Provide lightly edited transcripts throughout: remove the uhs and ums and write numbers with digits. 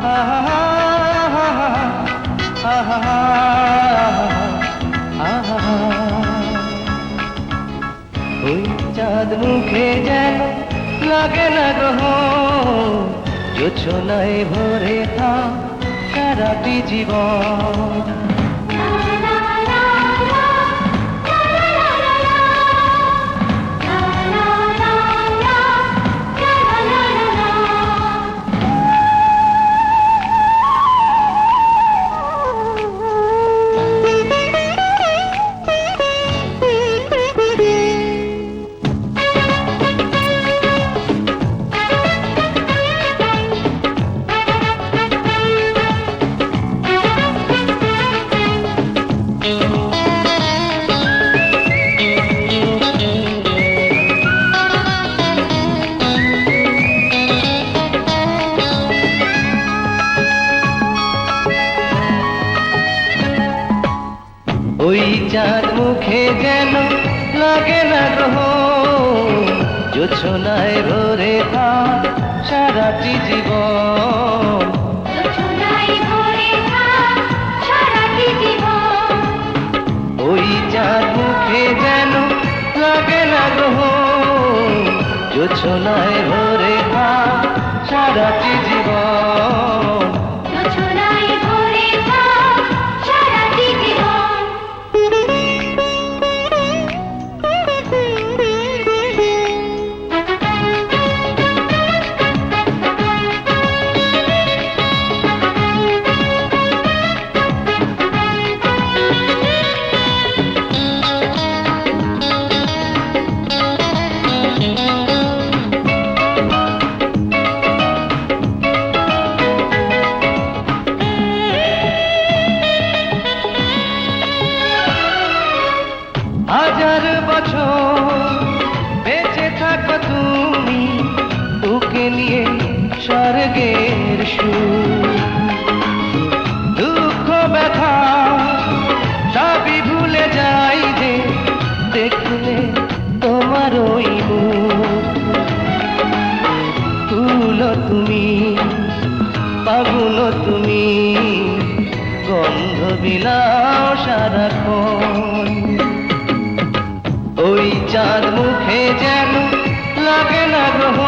আহা আহা আহা ওই চাঁদ মুখে যেন লাগে না গ্রহ জোছনায় ভরে থাক সারাটি জীবন ওই চাঁদ মুখে যেন লাগে না গ্রহ জোছনায় ভরে থাক সারাটি জীবন ওই চাঁদ মুখে যেন লাগে না গ্রহ জোছনায় ভরে থাক সারাটি জীবন হাজার বছর বেঁচে থাকো তুমি তোকে নিয়ে স্বর্গের সুর দুঃখ ব্যথা সবই ভুলে যাই যে দেখলে তোমার ওই মুখ ফুল তুমি পাগুল তুমি গন্ধ বিলাও সারাক্ষণ ওই চাঁদ মুখে যেন লাগে না গ্রহ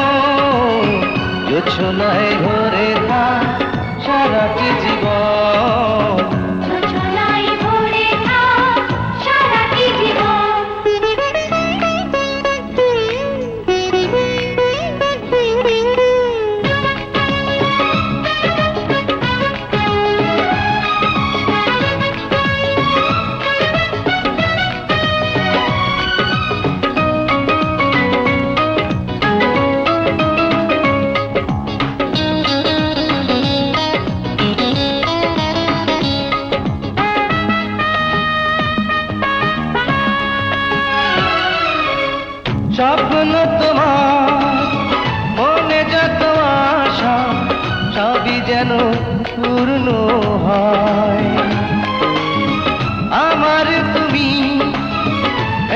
জোছনায় ভরে থাক সারাটি জীবন স্বপ্ন তোমার মনে যত আশা সবই যেন পূর্ণ হয় আমার তুমি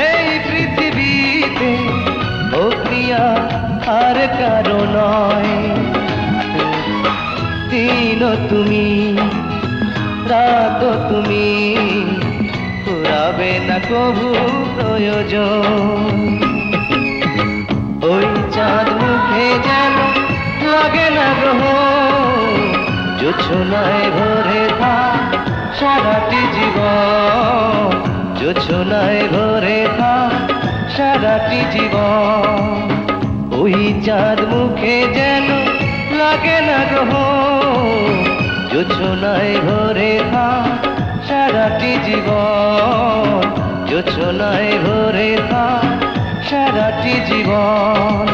এই পৃথিবীতে ও প্রিয়া আর কারো নয় দিন তুমি রাত তুমি ফুরাবে না কবু প্রয়োজন ওই চাঁদ মুখে যেন লাগে না গ্রহ জোছনায় ভরে থাক সারাটি জীবন জোছনায় ভরে থাক সারাটি জীবন ওই চাঁদ মুখে যেন লাগে না গ্রহ জোছনায় ভরে থাক সারাটি জীবন জোছনায় ভরে থাক সারাটি জীবন।